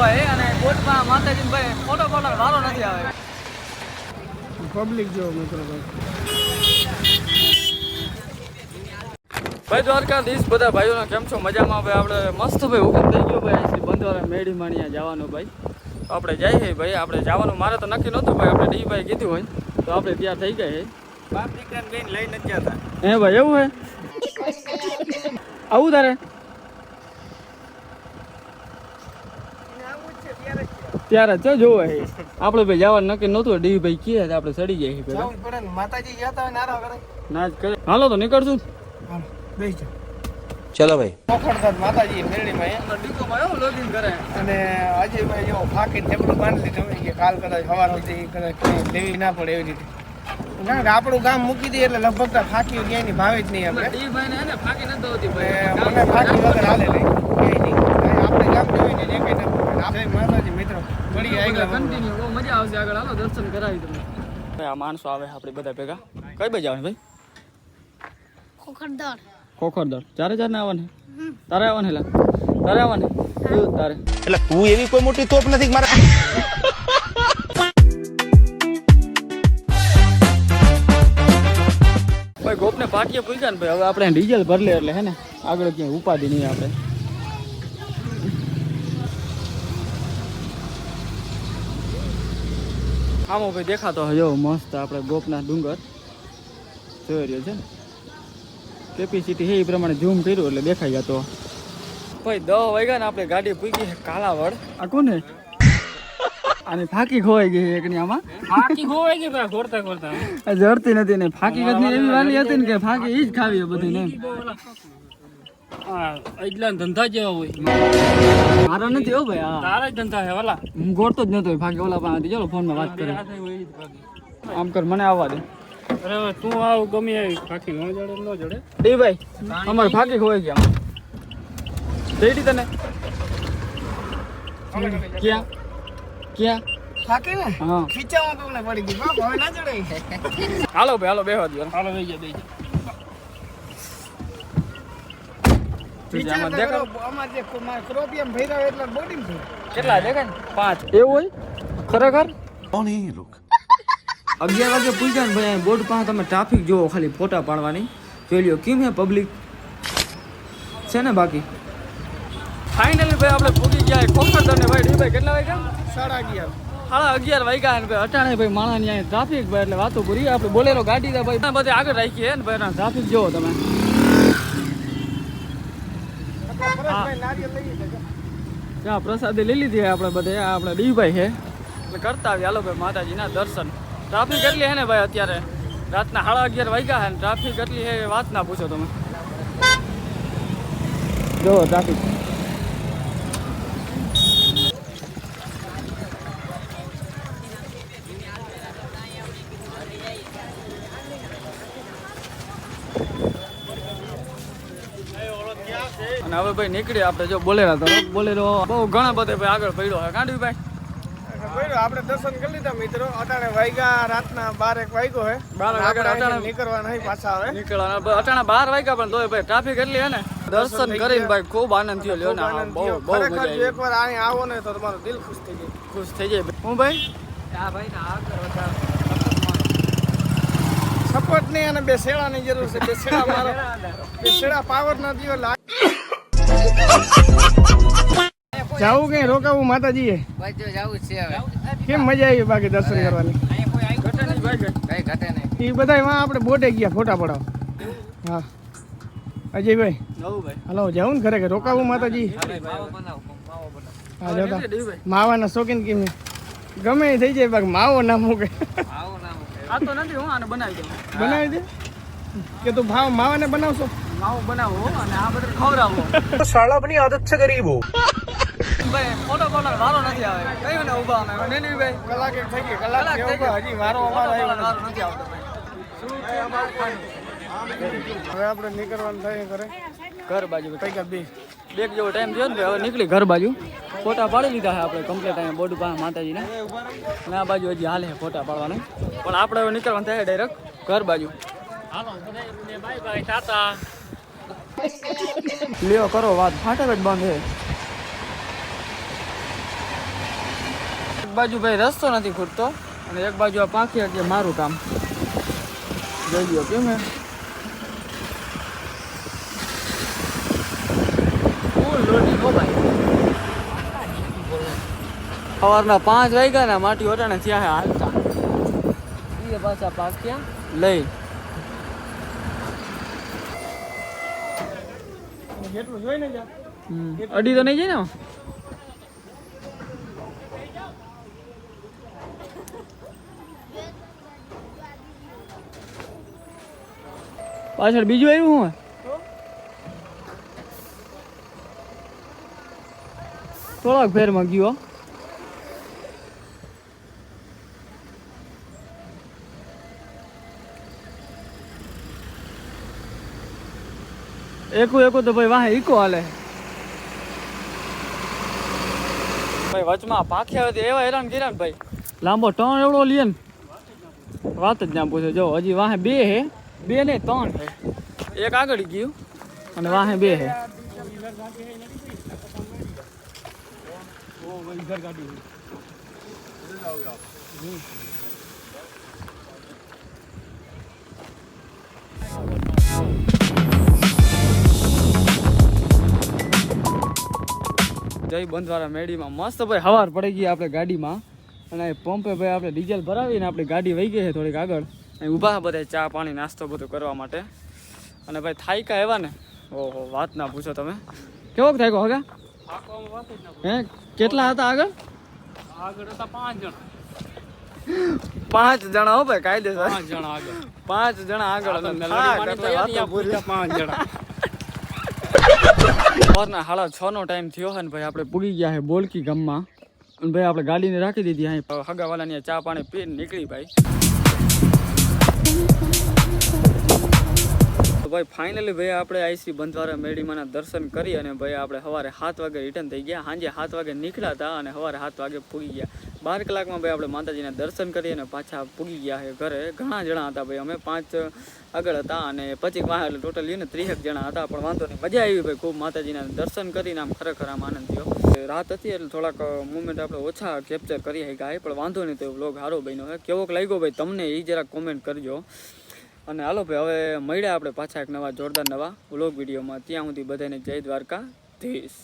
ઊભા હે અને બોટમાં માતાજી ભાઈ ફોટો પાડવાનો વારો નથી આવે. પબ્લિક જો મિત્રો ભાઈ દ્વારકાધીશ બધા ભાઈઓને કેમ છો? મજામાં? ભાઈ આપણે મસ્ત ભાઈ હુકમ થઈ ગયો ભાઈ શ્રી બંધવાળા મેડી માણિયા જવાનું ભાઈ. તો આપણે જઈએ ભાઈ, આપણે જવાનું મારે તો નક્કી નહોતું ભાઈ, આપણે ડી ભાઈ કીધું હોય તો આપણે ત્યાં થઈ ગયા. બાપ દીકરાને બેન લઈને જ જતા. હે ભાઈ એવું હે? આવું તારે ત્યારે જ જોવે હે. આપણે ભાઈ જવાનું નક્કી નહોતું, ડી ભાઈ કહે આપણે ચડી જાય પેલા. માતાજી જતા હોય નારા કરે ના જ કરે. હાલો તો નીકળશું. ચલો ભાઈ. પોખરદાસ માતાજી મેરડીમાં ડીકોમાં એવું લોગિંગ કરે અને અજયભાઈ જો ફાંકીને ટેબલું બાંધી લીધું કે કાલ કદાચ સવાર સુધી કદાચ લેવી ના પડે એવી રીતે. કારણ કે આપણું ગામ મૂકી દઈએ એટલે લગભગ ફાંકી ક્યાંયની ભાવે જ નહીં આપણે. ડી ભાઈ ને ફાંકી નથી હોતી ભાઈ, મને ફાંકી વગર હાલે નહીં ક્યાંય નહીં. આપણે ગામ જોઈ ને એક આપણે માતાજી મિત્રો મળી આવી કન્ટિન્યુ બહુ મજા આવશે. આગળ હાલો દર્શન કરાવી તમને. ભાઈ આ માણસો આવે આપણે બધા ભેગા. કઈ બાજુ આવે ભાઈ? ખોખરદર. ખોખરદર. ચારે ચાર ને આવવાને? તારે આવવાને? લા તારે આવવાને? તારે એટલે તું એવી કોઈ મોટી તોપ નથી મારા. ભાઈ ગોપને પાટીએ પૂછ્યા ને ભાઈ, હવે આપણે ડીઝલ ભર લે એટલે હે ને આગળ ક્યાંય ઉપાધિ નહીં આપણે. આમાં ભાઈ દેખાતો હોય જો મસ્ત આપણે ગોપના ડુંગર જોઈ રહ્યો છે ને. કેપેસિટી છે એ પ્રમાણે ઝૂમ કર્યું એટલે દેખાઈ જતો. ભાઈ 10 વાગ્યા ને આપણે ગાડી પૂકી છે કાલાવડ. આ કોને આની ફાંકી ખોવાઈ ગઈ એકની. આમાં ફાંકી ખોવાઈ ગઈ ભાઈ, ખોરતા ખોરતા જડતી નથી ને. ફાંકી કદની એવી વાલી હતી ને કે ફાંકી ઈ જ ખાવી બધી ને. એટલા ધંધા જેવા હોય. મારો નથી હો ભાઈ. હા તારા જ ધંધા છે વાલા. હું ગોળતો જ નતો ફાંકી. ઓલા પણ ચલો ફોનમાં વાત કરે. આમ કર મને આવવા દે. અરે તું આવ ગમે આવી ફાંકી ન જડે ન જડે. ડી ભાઈ અમારે ફાંકી ખોવાઈ ગયા. રેડી તને ક્યાં ક્યાં ફાંકી ને હા ખીચામાં કોકને પડી ગઈ બાપ હવે ના ચડે. હાલો ભાઈ હાલો બેહવા દો. હાલો દઈ જા દઈ જા. વિચાર તો કરો, આમાં જે ક્રોપિયમ ભર્યા હોય એટલે બોડિંગ છે. કેટલા દેખાય ને? 5 એવું હોય ખરેખર. 11 વાગે પૂછ્યા ને ભાઈ બોર્ડ પાસે તમે ટ્રાફિક જોવો, ખાલી ફોટા પાડવાની જોઈ લ્યો કેમ હે પબ્લિક છે ને. બાકી ફાઇનલી ભાઈ આપણે પૂગી ગયા ખોખરદર ને ભાઈ. ડી ભાઈ કેટલા વાગ્યા? 11:30. 11:30 વાગ્યા ને ભાઈ અટાણે ભાઈ માણસ અહીંયા ટ્રાફિક ભાઈ એટલે વાતો પૂરી. આપણે બોલેરો ગાડી ભાઈ બધી આગળ રાખીએ ને ભાઈ ટ્રાફિક જોવો તમે. ત્યાં પ્રસાદી લઈ લીધી આપણે બધે. આપણે ડી ભાઈ છે એટલે કરતા આવીએ. હાલો ભાઈ માતાજીના દર્શન. ટ્રાફિક એટલી હે ને ભાઈ અત્યારે રાતના 11:30 વાગ્યા હે ને ટ્રાફિક એટલી હે વાત ના પૂછો તમે. જો ટ્રાફિક અને હવે ભાઈ નીકળીએ આપણે. જો બોલેરા તો બોલેરો બહુ ઘણા બધા ભાઈ આગળ પડ્યો હે. કાંડવી ભાઈ આપણે દર્શન કરી લીધા મિત્રો. અટાણે વાગ્યા રાતના 12 વાગ્યો હે. 12 વાગ્યા અટાણે નીકળવા નહીં પાછા આવે. નીકળવાના અટાણા 12 વાગ્યા પણ તોય ભાઈ ટ્રાફિક એટલી હે ને. દર્શન કરીને ભાઈ ખૂબ આનંદ થયો. લ્યો ને બહુ બહુ મજા આવી. એકવાર અહીં આવો ને તો તમારું દિલ ખુશ થઈ જાય. ખુશ થઈ જાય. હું ભાઈ હા ભાઈ ના સપોર્ટ નહીં અને બે શેડાની જરૂર છે. બે શેડા મારો બે શેડા પાવર ના દીવો જાવું કઈ રોકાવું માતાજીએ? ભાઈ જો જાવું છે હવે. કેમ મજા આવી બાકી દર્શન કરવાની? ઘટે નહીં ભાઈ કઈ ઘટે નહીં. એ બધા આપણે બોટે ગયા ફોટા પડાવ. હા અજયભાઈ નવું ભાઈ હલો જાવું ને ખરેખર રોકાવું માતાજી? હા જતા માવાના શોખીન કેમ ગમે એ થઈ જાય બાકી માવો ના મૂકે. આ તો નથી. હું આને બનાવી દઉં. બનાવી દે કે તું માવાને બનાવશો? માવો બનાવો અને આ બધું ખવડાવો. શાળા બની આદત છે ગરીબો. ભાઈ ફોટો પાડવાનો વારો નથી આવે. કયું ને ઊભા અમે નેની ભાઈ કલાક એક થઈ ગઈ. કલાક હજી વારો અમારો આવ્યો વારો નથી આવતો ભાઈ. હવે આપણે નીકળવાનું થાય ઘરે ઘર બાજુ કઈ બે બેગ જેવો ટાઈમ થયો ને હવે નીકળી ઘર બાજુ. ફોટા પાડી લીધા છે આપણે કમ્પ્લીટ. અહીંયા બોર્ડ પાસે માતાજીને અને આ બાજુ હજી હાલે ફોટા પાડવાના. પણ આપણે હવે નીકળવાનું થાય ડાયરેક્ટ ઘર બાજુ. હાલો બાય બાય ટાટા. લ્યો કરો વાત. ફાટક જ બંધ છે. બાજુ ભાઈ રસ્તો નથી ખૂટતો અને એક બાજુ આ પાંખી કે મારું કામ જોઈ લ્યો કેમ હે સવારના 5 વાગ્યા ને માટી ઓટાણે થયા હે હાલતા એ પાછા પાંખ્યા લઈ જેટલું જોઈ ને જા અડી તો નહીં જાય ને પાછળ બીજું આવ્યું હું થોડાક ફેરમાં ગયો એકું તો ભાઈ વાહે ઈકો હાલે ભાઈ વચમાં પાખી આવે તો એવા હેરાન કર્યા ને ભાઈ લાંબો ટર્ન એવડો લે ને વાત જ ના પૂછે જો હજી વાહે 2 હે 2 ને 3 હે એક આગળ ગયું અને વાહે 2 હે જય બંધવાળા મેડીમાં મસ્ત ભાઈ હવાર પડી ગઈ આપણે ગાડીમાં અને પંપે ભાઈ આપણે ડીઝલ ભરાવીને આપણી ગાડી વહી ગઈ છે થોડીક આગળ અહીં ઊભા બધા ચા પાણી નાસ્તો બધું કરવા માટે અને ભાઈ થાય કા એવા ને ઓહો વાત ના પૂછો તમે કેવોક થાય કો હગા હે કેટલા હતા આગળ હતા 5 જણા 5 જણા હો ભાઈ કાયદેસર 5 જણા આગળ 5 જણા આગળ અને અહીંયા પૂરા 5 જણા સવારના 6:30 નો ટાઈમ થયો છે ને ભાઈ આપણે પૂગી ગયા છે બોલકી ગામમાં અને ભાઈ આપણે ગાડીને રાખી દીધી અહીં હગાવાલાની ચા પાણી પીને નીકળી ભાઈ તો ભાઈ ફાઇનલી ભાઈ આપણે આઈસી બંધવારા મેડીમાના દર્શન કરી અને ભાઈ આપણે સવારે 7 વાગે રિટર્ન થઈ ગયા સાંજે 7 વાગે નીકળ્યા હતા અને સવારે 7 વાગે પૂગી ગયા 12 કલાકમાં ભાઈ આપણે માતાજીના દર્શન કરી અને પાછા પૂગી ગયા છે ઘરે ઘણા જણા હતા ભાઈ અમે 5 આગળ હતા અને પછી વાહ એટલે ટોટલ 30 જણા હતા પણ વાંધો નહીં મજા આવી ભાઈ ખૂબ માતાજીના દર્શન કરીને આમ ખરેખર આમ આનંદ થયો રાત હતી એટલે થોડાક મુમેન્ટ આપણે ઓછા કેપ્ચર કરી શક્યા પણ વાંધો નહીં તો વ્લોગ સારો બન્યો છે કેવોક લાગ્યો ભાઈ તમને એ જરાક કોમેન્ટ કરજો અને હાલો ભાઈ હવે મળ્યા આપણે પાછા એક નવા જોરદાર નવા વ્લોગ વિડીયોમાં ત્યાં સુધી બધાને જય દ્વારકાધીશ.